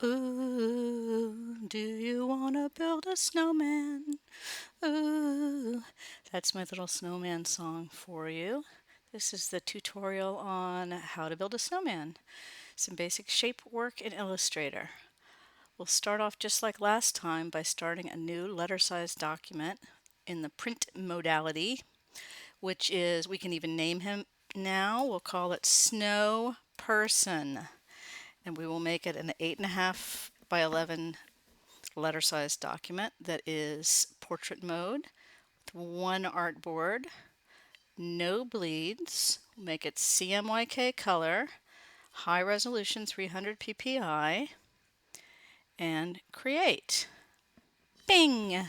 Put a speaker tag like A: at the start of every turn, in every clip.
A: Ooh, do you wanna build a snowman? Ooh, that's my little snowman song for you. This is the tutorial on how to build a snowman. Some basic shape work in Illustrator. We'll start off just like last time by starting a new letter-sized document in the print modality, which is, we can even name him now. We'll call it SnowPERSON, and we will make it an 8.5 by 11 letter size document that is portrait mode with one artboard, no bleeds, make it CMYK color, high resolution 300 ppi, and create. Bing!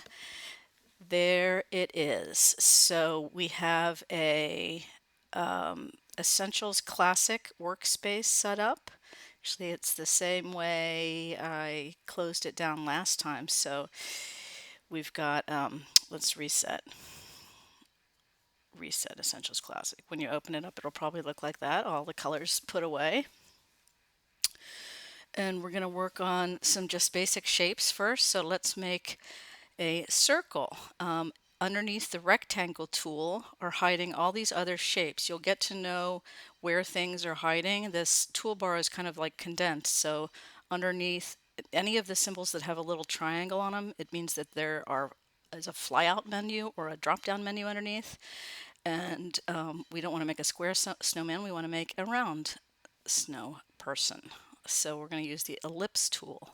A: There it is. So we have a Essentials Classic workspace set up. Actually, it's the same way I closed it down last time. So we've got, let's reset Essentials Classic. When you open it up, it'll probably look like that, all the colors put away. And we're going to work on some just basic shapes first. So let's make a circle. Underneath the rectangle tool are hiding all these other shapes. You'll get to know where things are hiding. This toolbar is kind of like condensed. So underneath any of the symbols that have a little triangle on them, it means that there is a flyout menu or a drop-down menu underneath. And we don't want to make a square snowman. We want to make a round snow person. So we're going to use the ellipse tool.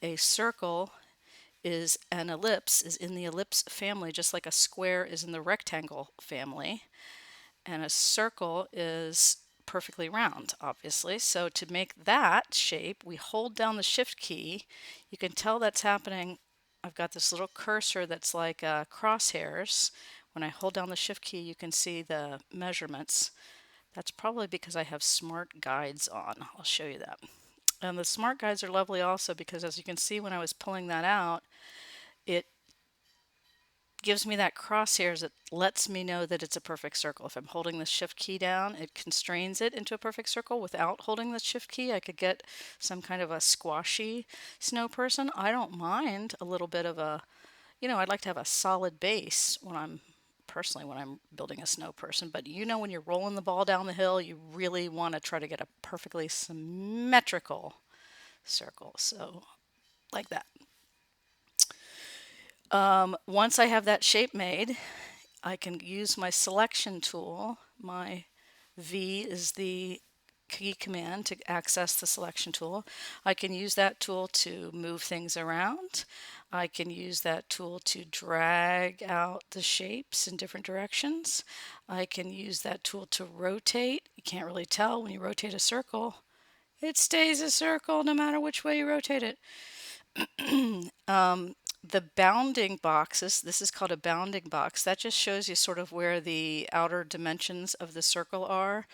A: A circle is an ellipse is in the ellipse family, just like a square is in the rectangle family. And a circle is perfectly round, obviously. So to make that shape, we hold down the shift key. You can tell that's happening. I've got this little cursor that's like crosshairs. When I hold down the shift key, you can see the measurements. That's probably because I have smart guides on. I'll show you that. And the smart guides are lovely also because, as you can see, when I was pulling that out, it gives me that crosshairs that lets me know that it's a perfect circle. If I'm holding the shift key down, it constrains it into a perfect circle. Without holding the shift key, I could get some kind of a squashy snow person. I don't mind a little bit of a, I'd like to have a solid base when I'm building a snow person. But when you're rolling the ball down the hill, you really want to try to get a perfectly symmetrical circle. So like that. Once I have that shape made, I can use my selection tool. My V is the key command to access the selection tool. I can use that tool to move things around. I can use that tool to drag out the shapes in different directions. I can use that tool to rotate. You can't really tell when you rotate a circle. It stays a circle no matter which way you rotate it. The bounding boxes, this is called a bounding box. That just shows you sort of where the outer dimensions of the circle are.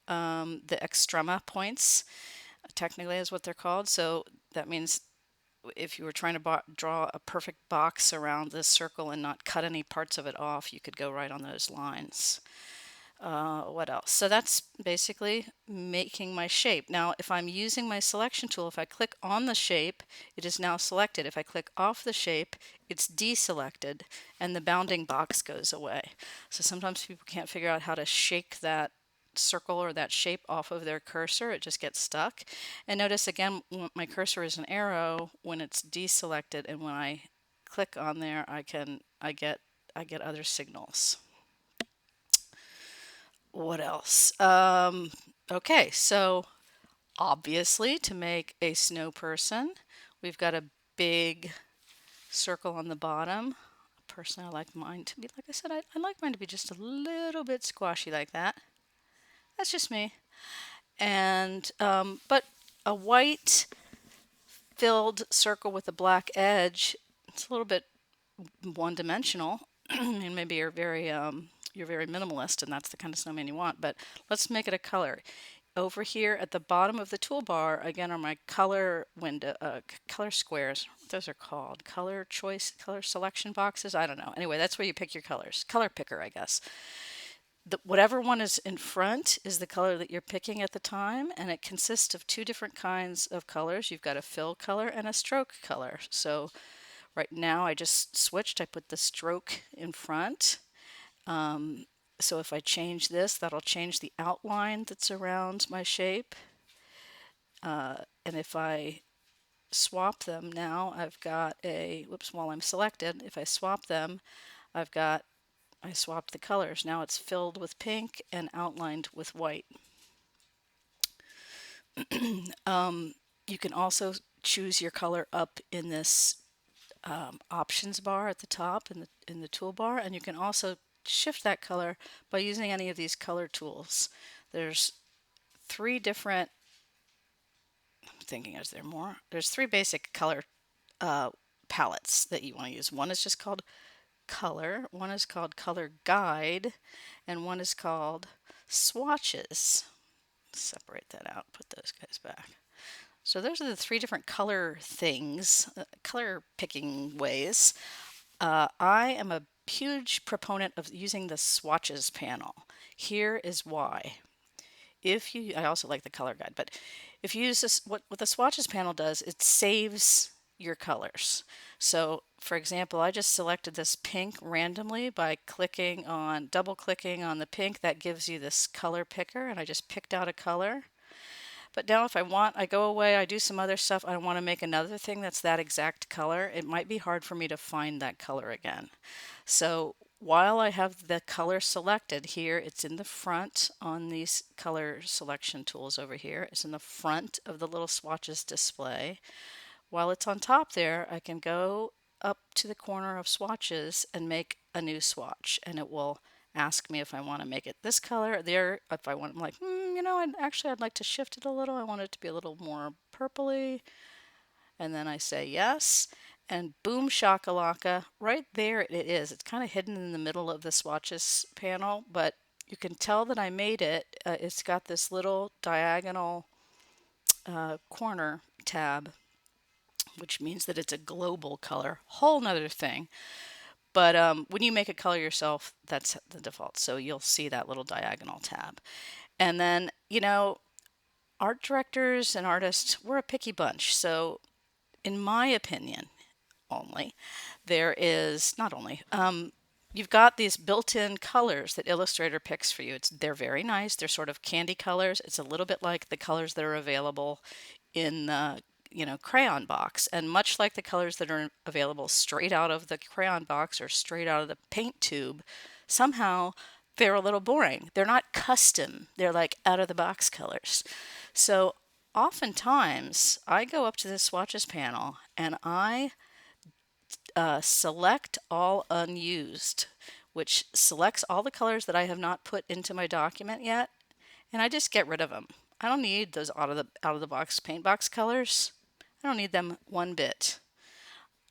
A: The extrema points, technically, is what they're called. So that means if you were trying to draw a perfect box around this circle and not cut any parts of it off, you could go right on those lines. What else? So that's basically making my shape. Now, if I'm using my selection tool, if I click on the shape, it is now selected. If I click off the shape, it's deselected and the bounding box goes away. So sometimes people can't figure out how to shake that circle or that shape off of their cursor. It just gets stuck. And notice again, my cursor is an arrow when it's deselected, and when I click on there, I get other signals. What else? Okay, so obviously to make a snow person, we've got a big circle on the bottom. Personally, I like mine to be, like I said, I like mine to be just a little bit squashy like that. That's just me. And, but a white filled circle with a black edge, it's a little bit one-dimensional. And maybe you're very minimalist and that's the kind of snowman you want, but let's make it a color. Over here at the bottom of the toolbar, again, are my color window, color squares. What those are called? Color choice, color selection boxes? I don't know. Anyway, that's where you pick your colors. Color picker, I guess. whatever one is in front is the color that you're picking at the time, and it consists of two different kinds of colors. You've got a fill color and a stroke color. So right now I just switched. I put the stroke in front. So if I change this, that'll change the outline that's around my shape. And if I swap them now, I've got a, whoops, while I'm selected, if I swap them, I've got, I swapped the colors. Now it's filled with pink and outlined with white. You can also choose your color up in this options bar at the top in the toolbar, and you can also shift that color by using any of these color tools. There's three different, I'm thinking, is there more? There's three basic color palettes that you want to use. One is just called color, one is called color guide, and one is called swatches. Separate that out, put those guys back. So those are the three different color things, color picking ways. I am a huge proponent of using the swatches panel. Here is why. If you, I also like the color guide, but if you use this, what the swatches panel does, it saves your colors. So for example, I just selected this pink randomly by double clicking on the pink. That gives you this color picker, and I just picked out a color. But now if I want, I go away, I do some other stuff, I want to make another thing that's that exact color, it might be hard for me to find that color again. So while I have the color selected here, it's in the front on these color selection tools over here. It's in the front of the little swatches display. While it's on top there, I can go up to the corner of swatches and make a new swatch, and it will ask me if I want to make it this color. There, if I want, I'm like, I'd like to shift it a little. I want it to be a little more purpley. And then I say yes, and boom shakalaka, right there it is. It's kind of hidden in the middle of the swatches panel, but you can tell that I made it. It's got this little diagonal corner tab, which means that it's a global color. Whole nother thing. But when you make a color yourself, that's the default. So you'll see that little diagonal tab. And then, art directors and artists, we're a picky bunch. So in my opinion, only, there is, not only, you've got these built-in colors that Illustrator picks for you. They're very nice. They're sort of candy colors. It's a little bit like the colors that are available in the crayon box, and much like the colors that are available straight out of the crayon box or straight out of the paint tube, somehow they're a little boring. They're not custom. They're like out of the box colors. So oftentimes I go up to the swatches panel and I select all unused, which selects all the colors that I have not put into my document yet, and I just get rid of them. I don't need those out of the box paint box colors. I don't need them one bit.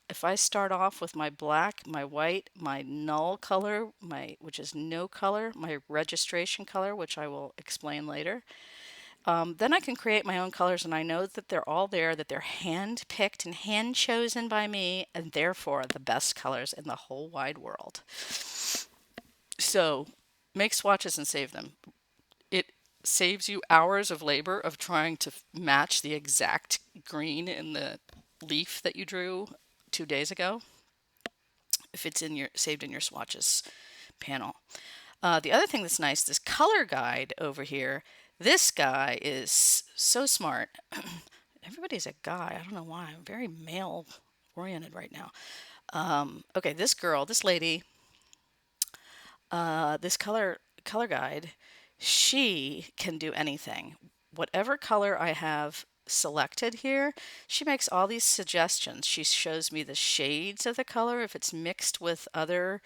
A: If I start off with my black, my white, my null color, which is no color, my registration color, which I will explain later, then I can create my own colors, and I know that they're all there, that they're hand picked and hand chosen by me, and therefore the best colors in the whole wide world. So make swatches and save them. It saves you hours of labor of trying to match the exact green in the leaf that you drew 2 days ago if it's saved in your swatches panel. The other thing that's nice, this color guide over here, this guy is so smart. Everybody's a guy. I don't know why. I'm very male oriented right now. Okay, this lady, this color guide, she can do anything. Whatever color I have selected here, she makes all these suggestions. She shows me the shades of the color if it's mixed with other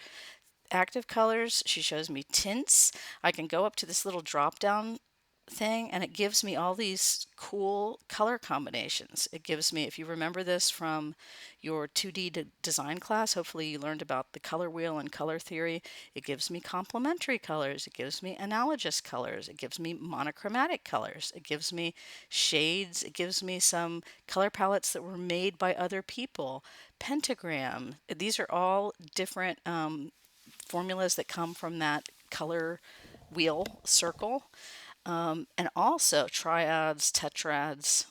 A: active colors. She shows me tints. I can go up to this little drop down thing and it gives me all these cool color combinations. It gives me, if you remember this from your 2D design class, hopefully you learned about the color wheel and color theory. It gives me complementary colors. It gives me analogous colors. It gives me monochromatic colors. It gives me shades. It gives me some color palettes that were made by other people. Pentagram. These are all different formulas that come from that color wheel circle, and also triads, tetrads,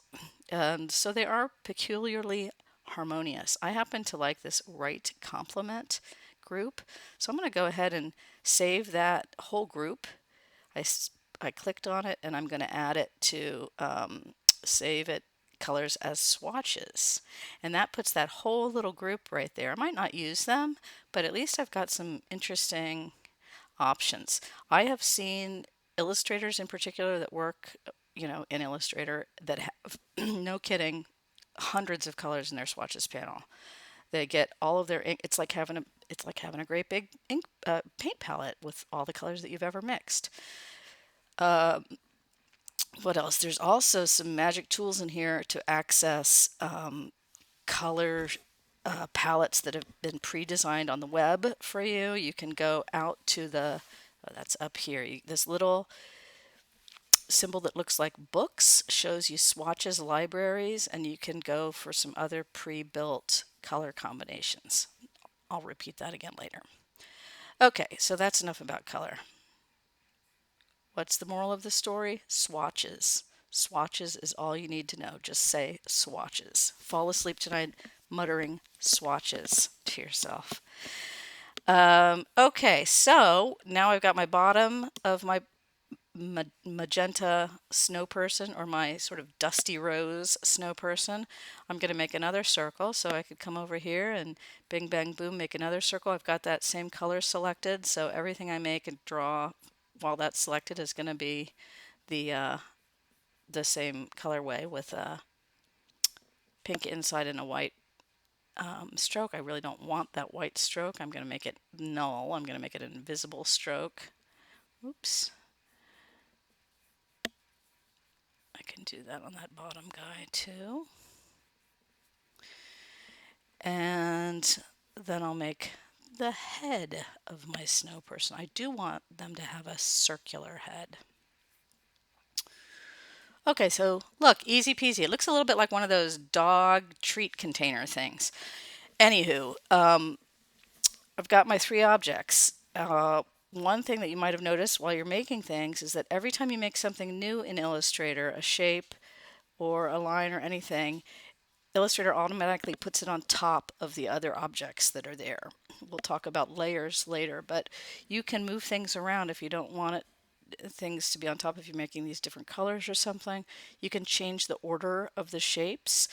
A: and so they are peculiarly harmonious. I happen to like this right complement group, so I'm going to go ahead and save that whole group. I clicked on it and I'm going to add it to save it colors as swatches. And that puts that whole little group right there. I might not use them, but at least I've got some interesting options. I have seen illustrators in particular that work, in Illustrator that have, no kidding, hundreds of colors in their swatches panel. They get all of their ink. It's like having a great big ink paint palette with all the colors that you've ever mixed. What else? There's also some magic tools in here to access color palettes that have been pre-designed on the web for you. You can go out to that's up here. This little symbol that looks like books shows you swatches libraries, and you can go for some other pre-built color combinations. I'll repeat that again later. Okay, so that's enough about color. What's the moral of the story? Swatches. Swatches is all you need to know. Just say swatches. Fall asleep tonight muttering swatches to yourself. Okay, so now I've got my bottom of my magenta snow person, or my sort of dusty rose snow person. I'm going to make another circle, so I could come over here and bing bang boom make another circle. I've got that same color selected, so everything I make and draw while that's selected is going to be the same colorway with a pink inside and a white stroke. I really don't want that white stroke. I'm going to make it null. I'm going to make it an invisible stroke. Oops. I can do that on that bottom guy too. And then I'll make the head of my snow person. I do want them to have a circular head. Okay, so look, easy peasy. It looks a little bit like one of those dog treat container things. Anywho, I've got my three objects. One thing that you might have noticed while you're making things is that every time you make something new in Illustrator, a shape or a line or anything, Illustrator automatically puts it on top of the other objects that are there. We'll talk about layers later, but you can move things around if you don't want things to be on top. If you're making these different colors or something, you can change the order of the shapes.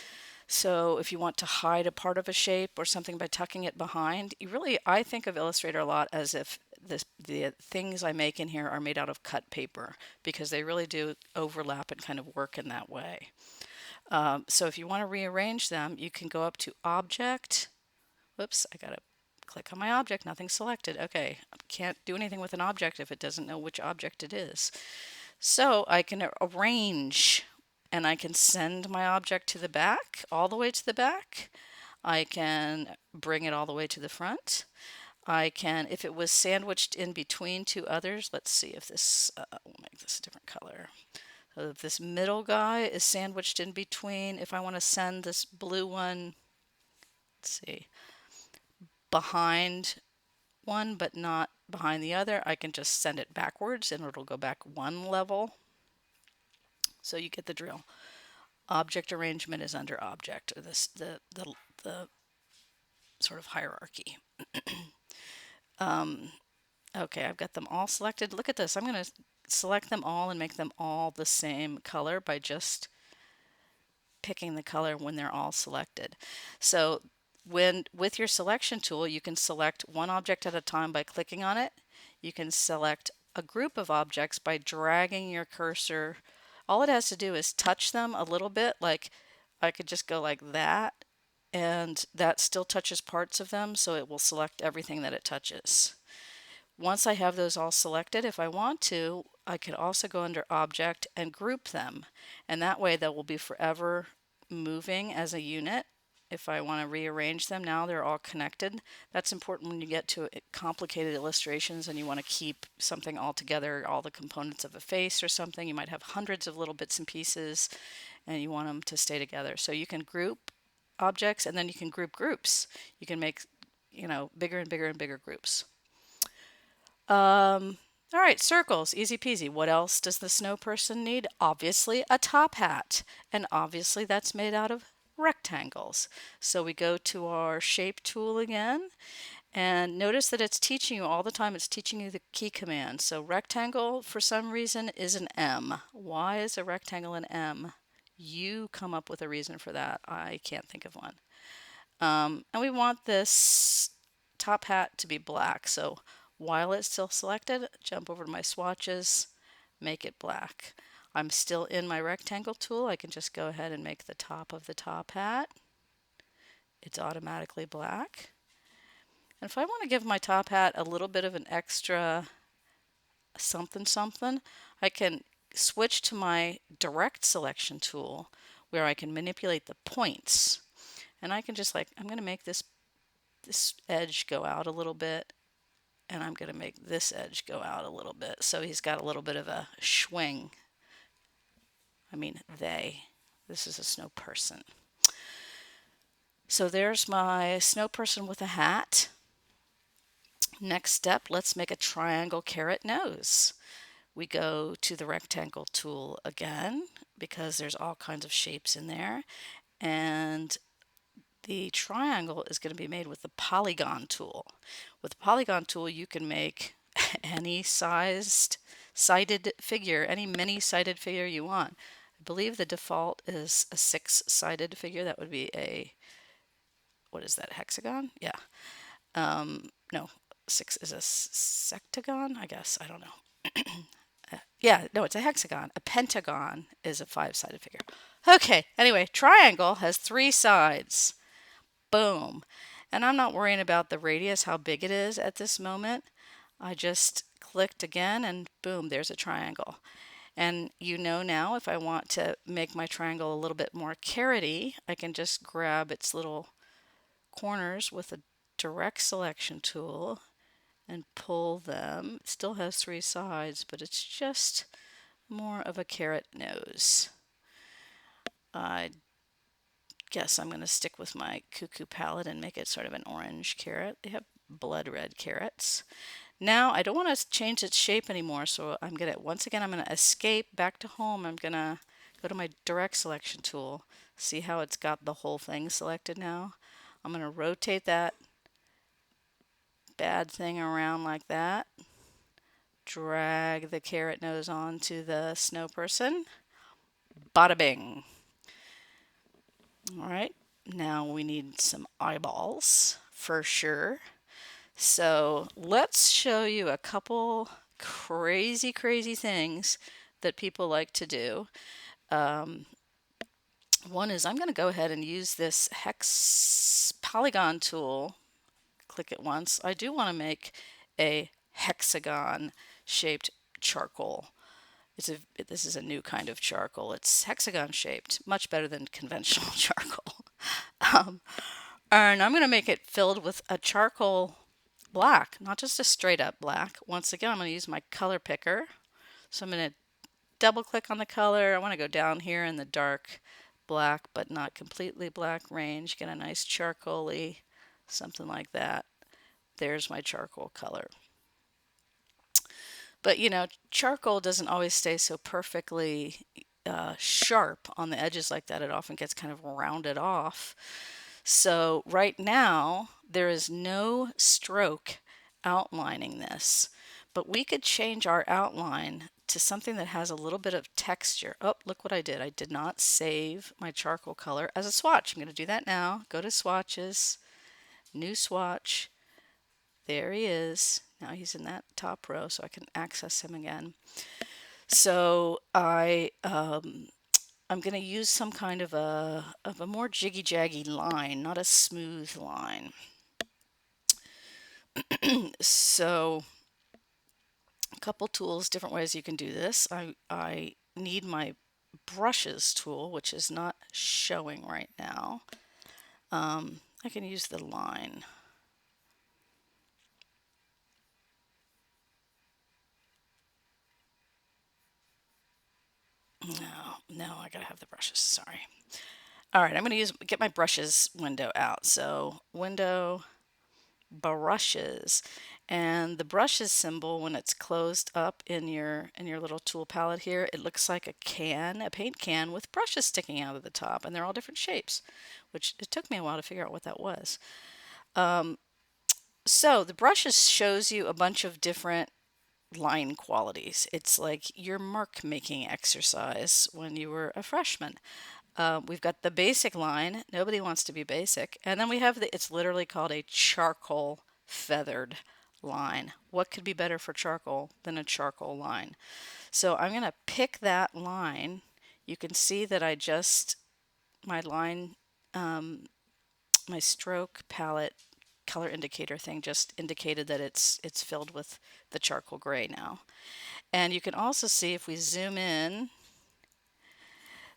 A: So if you want to hide a part of a shape or something by tucking it behind, I think of Illustrator a lot as if the things I make in here are made out of cut paper, because they really do overlap and kind of work in that way. So if you want to rearrange them, you can go up to Object. Whoops, I got to click on my object, nothing selected. Okay, I can't do anything with an object if it doesn't know which object it is. So I can arrange, and I can send my object to the back, all the way to the back. I can bring it all the way to the front. I can, if it was sandwiched in between two others, let's see if this, we'll make this a different color. So if this middle guy is sandwiched in between, if I want to send this blue one, let's see, behind one but not behind the other, I can just send it backwards and it'll go back one level. So you get the drill. Object arrangement is under object, or the sort of hierarchy. Okay, I've got them all selected. Look at this. I'm going to select them all and make them all the same color by just picking the color when they're all selected. So with your selection tool, you can select one object at a time by clicking on it. You can select a group of objects by dragging your cursor. All it has to do is touch them a little bit, like I could just go like that, and that still touches parts of them, so it will select everything that it touches. Once I have those all selected, if I want to, I could also go under Object and group them, and that way they will be forever moving as a unit. If I want to rearrange them, now they're all connected. That's important when you get to complicated illustrations and you want to keep something all together, all the components of a face or something. You might have hundreds of little bits and pieces and you want them to stay together. So you can group objects, and then you can group groups. You can make, bigger and bigger and bigger groups. All right, circles, easy peasy. What else does the snow person need? Obviously, a top hat. And obviously, that's made out of rectangles. So we go to our shape tool again. And notice that it's teaching you all the time, it's teaching you the key command. So rectangle, for some reason, is an M. Why is a rectangle an M? You come up with a reason for that. I can't think of one. And we want this top hat to be black. So while it's still selected, jump over to my swatches, make it black. I'm still in my rectangle tool. I can just go ahead and make the top of the top hat. It's automatically black. And if I want to give my top hat a little bit of an extra something something, I can switch to my direct selection tool where I can manipulate the points. And I can just I'm going to make this edge go out a little bit, and I'm going to make this edge go out a little bit. So he's got a little bit of a swing. I mean, they. This is a snow person. So there's my snow person with a hat. Next step, let's make a triangle carrot nose. We go to the rectangle tool again because there's all kinds of shapes in there. And the triangle is going to be made with the polygon tool. With the polygon tool, you can make any sided figure, any many-sided figure you want. I believe the default is a 6-sided figure. That would be a, what is that, hexagon? Yeah. No, 6 is a sectagon, I guess. I don't know. Yeah, no, it's a hexagon. A pentagon is a 5-sided figure. Okay, anyway, triangle has 3 sides. Boom. And I'm not worrying about the radius, how big it is at this moment. I just clicked again and boom, there's a triangle. And you know now if I want to make my triangle a little bit more carroty, I can just grab its little corners with a direct selection tool and pull them. It still has 3 sides, but it's just more of a carrot nose. I guess I'm going to stick with my cuckoo palette and make it sort of an orange carrot. They have blood red carrots. Now I don't want to change its shape anymore, so I'm going to, once again, I'm going to escape back to home. I'm going to go to my direct selection tool. See how it's got the whole thing selected now? I'm going to rotate that bad thing around like that. Drag the carrot nose onto the snow person. Bada bing. All right, now we need some eyeballs for sure. So let's show you a couple crazy things that people like to do. One is I'm going to go ahead and use this hex polygon tool. Click it once. I do want to make a hexagon shaped charcoal. This is a new kind of charcoal. It's hexagon shaped, much better than conventional charcoal. And I'm going to make it filled with a charcoal black, not just a straight up black. Once again, I'm going to use my color picker. So I'm going to double click on the color. I want to go down here in the dark black, but not completely black range. Get a nice charcoal-y, something like that. There's my charcoal color. But you know, charcoal doesn't always stay so perfectly sharp on the edges like that. It often gets kind of rounded off. So right now, there is no stroke outlining this, but we could change our outline to something that has a little bit of texture. Oh, look what I did. I did not save my charcoal color as a swatch. I'm going to do that now. Go to swatches, new swatch. There he is. Now he's in that top row, so I can access him again. So I'm going to use some kind of a more jiggy-jaggy line, not a smooth line. So a couple tools, different ways you can do this. I need my brushes tool, which is not showing right now. I can use the line. No, I gotta have the brushes, sorry. All right, I'm gonna get my brushes window out. So window, brushes. And the brushes symbol, when it's closed up in your little tool palette here, it looks like a can, a paint can with brushes sticking out of the top, and they're all different shapes, which it took me a while to figure out what that was. So the brushes shows you a bunch of different line qualities. It's like your mark making exercise when you were a freshman. We've got the basic line. Nobody wants to be basic. And then we have it's literally called a charcoal feathered line. What could be better for charcoal than a charcoal line? So I'm going to pick that line. You can see that my line, my stroke palette color indicator thing just indicated that it's filled with the charcoal gray now. And you can also see if we zoom in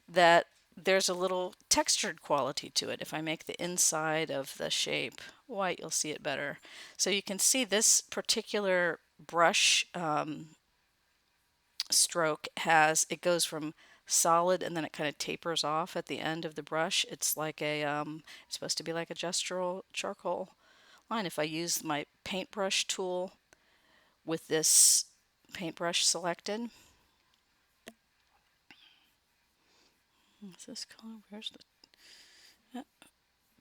A: that there's a little textured quality to it. If I make the inside of the shape white, you'll see it better. So you can see this particular brush stroke it goes from solid and then it kind of tapers off at the end of the brush. It's like it's supposed to be like a gestural charcoal line. If I use my paintbrush tool with this paintbrush selected, what's this color? Where's the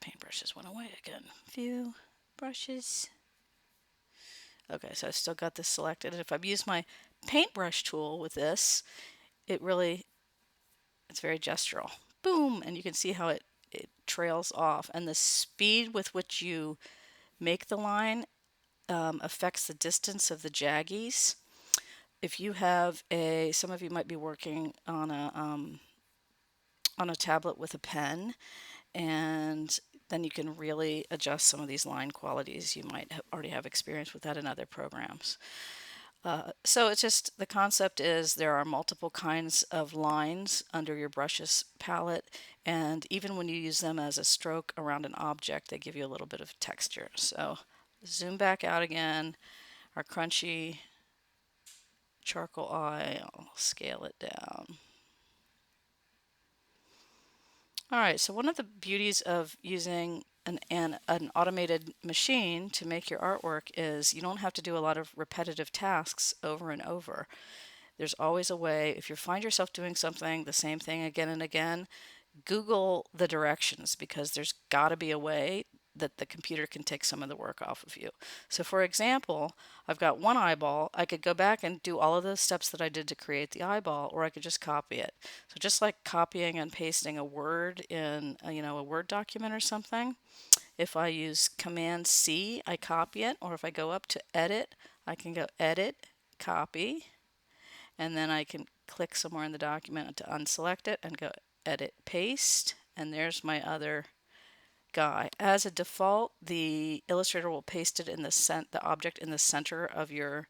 A: paintbrushes went away again. View, brushes. Okay, so I still got this selected. And if I use my paintbrush tool with this, it's very gestural. Boom! And you can see how it trails off. And the speed with which you make the line affects the distance of the jaggies. If you have some of you might be working on a tablet with a pen, and then you can really adjust some of these line qualities. You might already have experience with that in other programs. So it's just the concept is there are multiple kinds of lines under your brushes palette, and even when you use them as a stroke around an object, they give you a little bit of texture. So zoom back out again, our crunchy charcoal eye, I'll scale it down. All right, so one of the beauties of using an automated machine to make your artwork is you don't have to do a lot of repetitive tasks over and over. There's always a way. If you find yourself doing something, the same thing again and again, Google the directions because there's got to be a way that the computer can take some of the work off of you. So for example, I've got one eyeball. I could go back and do all of those steps that I did to create the eyeball, or I could just copy it. So just like copying and pasting a word in a Word document or something, if I use Command C, I copy it, or if I go up to Edit, I can go Edit, Copy, and then I can click somewhere in the document to unselect it and go Edit, Paste, and there's my other guy. As a default, the Illustrator will paste it in the object in the center of your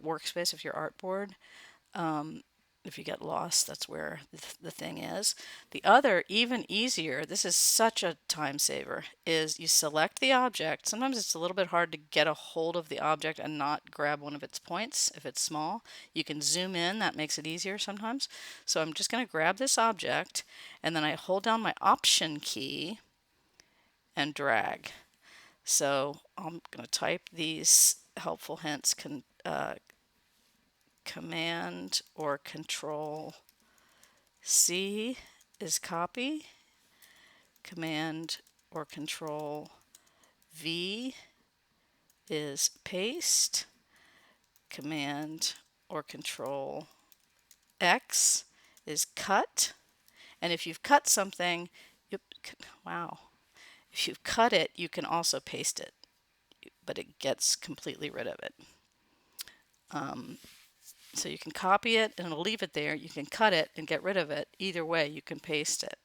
A: workspace of your artboard. If you get lost, that's where the thing is. The other, even easier, this is such a time saver, is you select the object. Sometimes it's a little bit hard to get a hold of the object and not grab one of its points if it's small. You can zoom in, that makes it easier sometimes. So I'm just going to grab this object and then I hold down my Option key and drag. So I'm going to type these helpful hints, Command or Control C is copy, Command or Control V is paste, Command or Control X is cut, and if you've cut something, wow, if you've cut it, you can also paste it, but it gets completely rid of it. So you can copy it and it'll leave it there. You can cut it and get rid of it. Either way, you can paste it.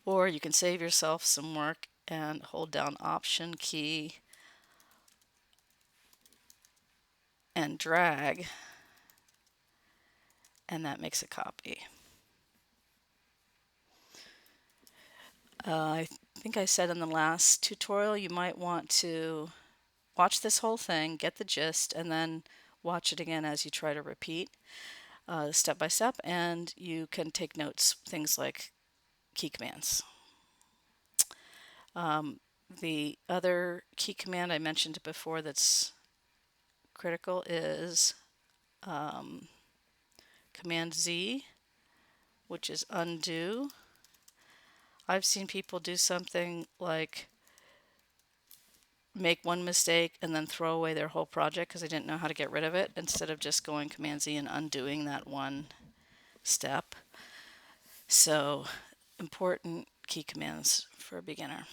A: Or you can save yourself some work and hold down Option key and drag, and that makes a copy. I think I said in the last tutorial you might want to watch this whole thing, get the gist, and then watch it again as you try to repeat step by step, and you can take notes, things like key commands. The other key command I mentioned before that's critical is Command Z, which is undo. I've seen people do something like make one mistake and then throw away their whole project because they didn't know how to get rid of it, instead of just going Command Z and undoing that one step. So, important key commands for a beginner.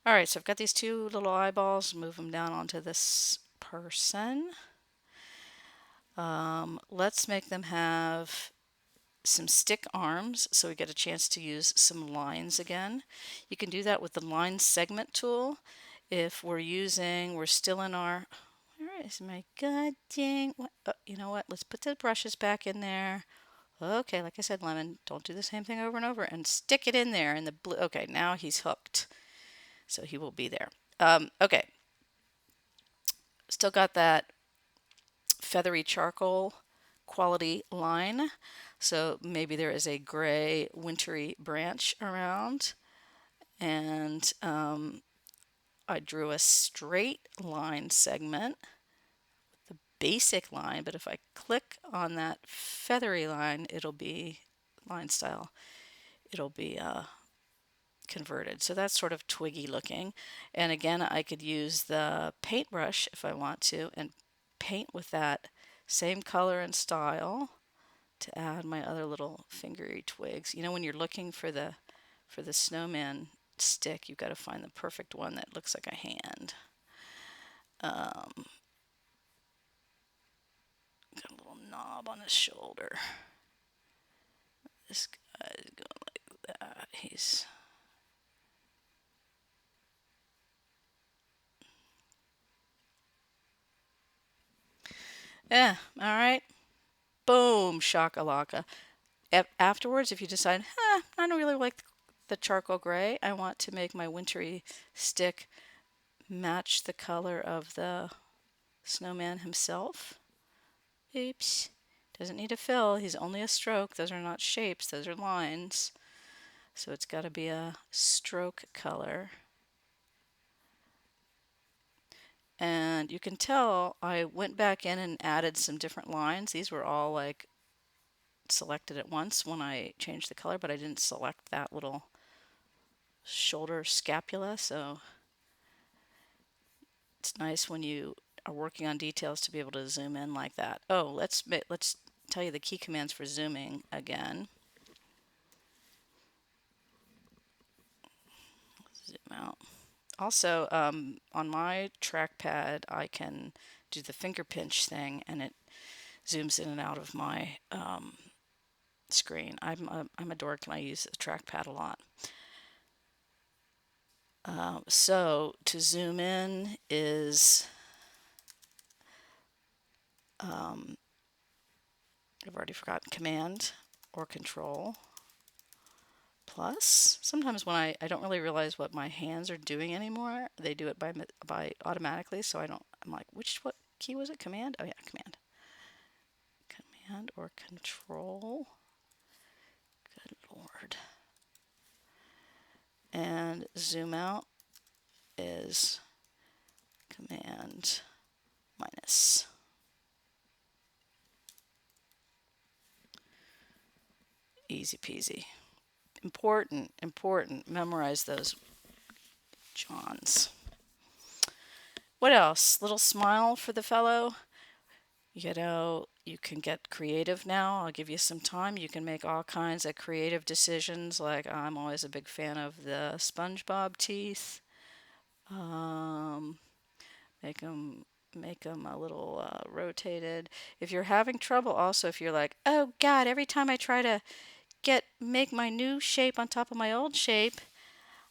A: All right, so I've got these two little eyeballs, move them down onto this person. Let's make them have some stick arms so we get a chance to use some lines again. You can do that with the line segment tool. If we're still in our, where is my god dang, you know what, let's put the brushes back in there. Okay, like I said, Lemon, don't do the same thing over and over, and stick it in there in the blue. Okay, now he's hooked, so he will be there. Okay, still got that feathery charcoal quality line. So maybe there is a gray wintry branch around, and I drew a straight line segment, the basic line, but if I click on that feathery line, it'll be line style, it'll be converted. So that's sort of twiggy looking. And again, I could use the paintbrush if I want to and paint with that same color and style to add my other little fingery twigs. You know, when you're looking for the snowman stick, you've got to find the perfect one that looks like a hand. Got a little knob on his shoulder. This guy's going like that. He's all right. Boom, shakalaka. Afterwards, if you decide, I don't really like the charcoal gray, I want to make my wintry stick match the color of the snowman himself. Oops. Doesn't need a fill. He's only a stroke. Those are not shapes. Those are lines. So it's got to be a stroke color. And you can tell I went back in and added some different lines. These were all like selected at once when I changed the color, but I didn't select that little shoulder scapula. So it's nice when you are working on details to be able to zoom in like that. Oh, let's tell you the key commands for zooming again. Zoom out. Also, on my trackpad, I can do the finger pinch thing, and it zooms in and out of my screen. I'm a dork, and I use the trackpad a lot. So to zoom in is I've already forgotten, Command or Control plus. Sometimes when I don't really realize what my hands are doing anymore, they do it by automatically. So I'm like, what key was it? Command? Oh yeah, Command. Command or Control. Good Lord. And zoom out is Command minus. Easy peasy. Important. Memorize those Johns. What else? Little smile for the fellow. You know, you can get creative now. I'll give you some time. You can make all kinds of creative decisions. Like I'm always a big fan of the SpongeBob teeth. Make them a little rotated. If you're having trouble, also if you're like, oh God, every time I try to make my new shape on top of my old shape,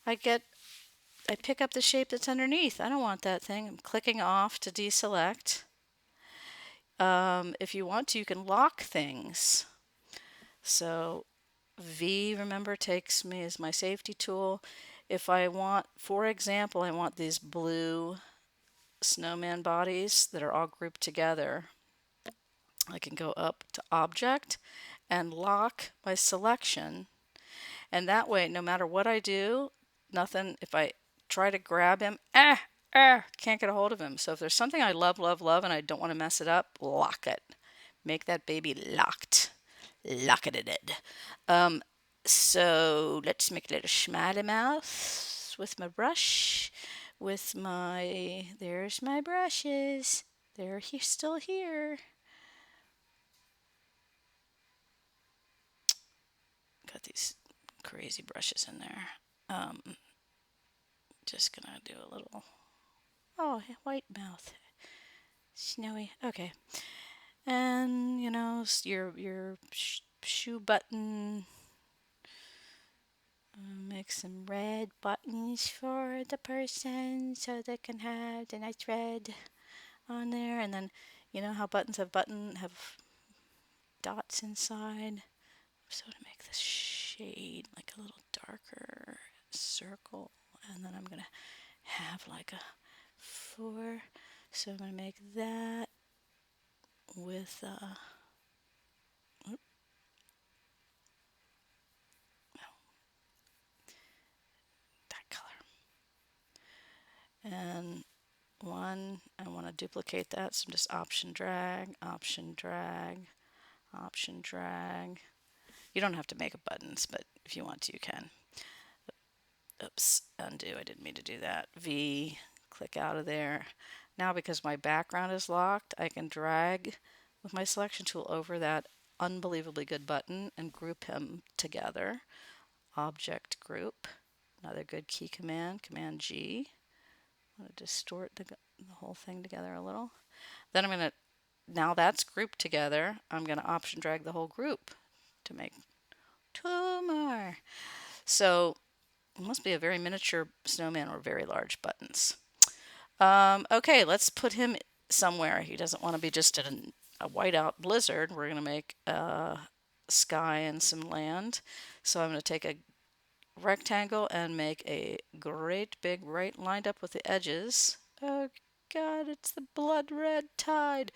A: I pick up the shape that's underneath. I don't want that thing. I'm clicking off to deselect. If you want to, you can lock things. So V, remember, takes me as my safety tool. If I want, for example, I want these blue snowman bodies that are all grouped together, I can go up to Object and lock my selection. And that way, no matter what I do, nothing, if I try to grab him. Can't get a hold of him. So if there's something I love, love, love, and I don't want to mess it up, lock it. Make that baby locked. Lock it in it. So let's make a little smiley mouth with my brush. There's my brushes. They're still here. Got these crazy brushes in there. Just gonna do a little, white mouth. Snowy. Okay. And, your shoe button. Make some red buttons for the person so they can have the nice red on there. And then, you know how buttons have dots inside. So to make this shade like a little darker circle, and then I'm gonna have like a 4. So I'm gonna make that with that color. And I want to duplicate that, so I'm just option drag, option drag, option drag. You don't have to make buttons, but if you want to, you can. Oops, undo, I didn't mean to do that. V, click out of there. Now because my background is locked, I can drag with my selection tool over that unbelievably good button and group him together. Object group, another good key command, Command G. I'm going to distort the whole thing together a little. Then now that's grouped together, I'm going to option drag the whole group to make 2 more. So it must be a very miniature snowman or very large buttons. Okay, let's put him somewhere. He doesn't want to be just in a whiteout blizzard. We're going to make a sky and some land. So I'm going to take a rectangle and make a great big right lined up with the edges. Oh God, it's the blood red tide.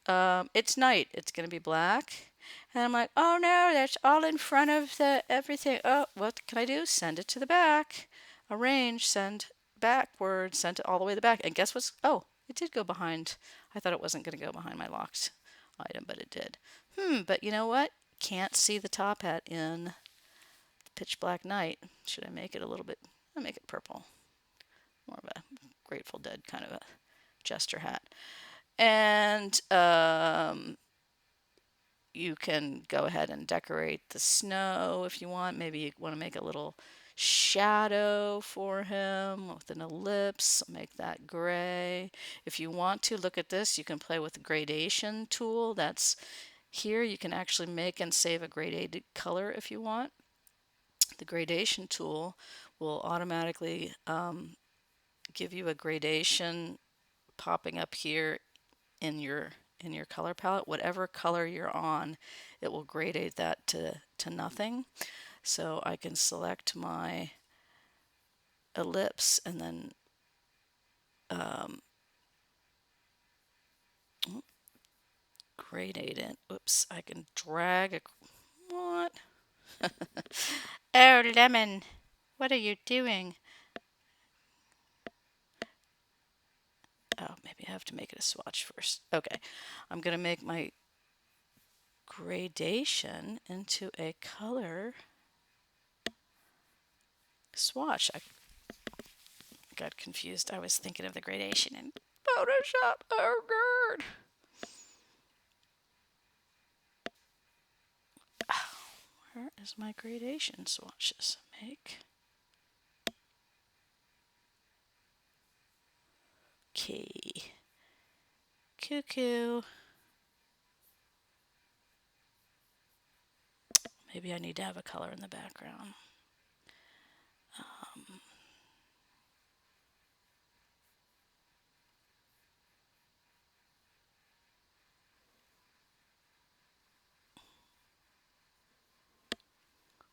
A: It's night. It's going to be black. And I'm like, oh no, that's all in front of the everything. Oh, what can I do? Send it to the back. Arrange, send backward, send it all the way to the back. And guess what's, oh, it did go behind. I thought it wasn't going to go behind my locked item, but it did. But you know what? Can't see the top hat in pitch black night. Should I make it a little bit, I'll make it purple. More of a Grateful Dead kind of a jester hat. And you can go ahead and decorate the snow if you want. Maybe you want to make a little shadow for him with an ellipse, make that gray. If you want to, look at this, you can play with the gradation tool. That's here. You can actually make and save a gradated color if you want. The gradation tool will automatically give you a gradation popping up here in your color palette. Whatever color you're on, it will gradate that to nothing. So I can select my ellipse and then gradate it. Oops, I can drag what? Oh, Lemon, what are you doing? Oh, maybe I have to make it a swatch first. Okay, I'm going to make my gradation into a color swatch. I got confused. I was thinking of the gradation in Photoshop. Oh, God. Where is my gradation swatches? Make. Okay. Cuckoo. Maybe I need to have a color in the background.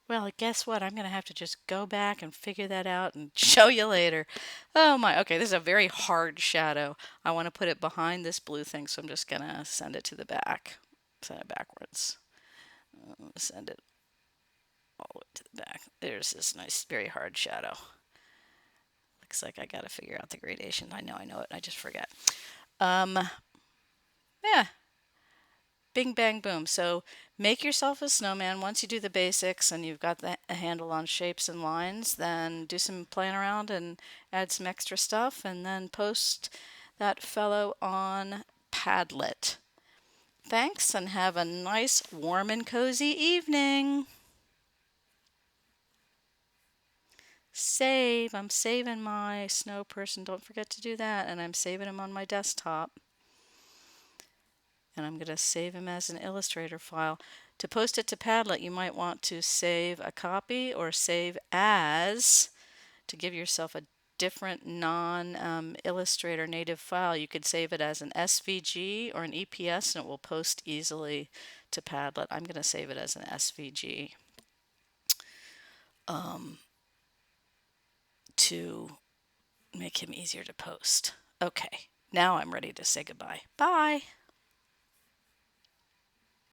A: Well, guess what? I'm going to have to just go back and figure that out and show you later. Oh my, okay, this is a very hard shadow. I want to put it behind this blue thing, so I'm just going to send it to the back. Send it backwards. Send it all the way to the back. There's this nice, very hard shadow. X. Like I got to figure out the gradation. I know it. I just forget. Um, yeah, bing, bang, boom. So make yourself a snowman. Once you do the basics and you've got a handle on shapes and lines, then do some playing around and add some extra stuff, and then post that fellow on Padlet. Thanks, and have a nice, warm, and cozy evening. Save. I'm saving my SnowPERSON. Don't forget to do that. And I'm saving him on my desktop. And I'm going to save him as an Illustrator file. To post it to Padlet, you might want to save a copy or save as to give yourself a different non-Illustrator native file. You could save it as an SVG or an EPS and it will post easily to Padlet. I'm going to save it as an SVG to make him easier to post. Okay, now I'm ready to say goodbye. Bye.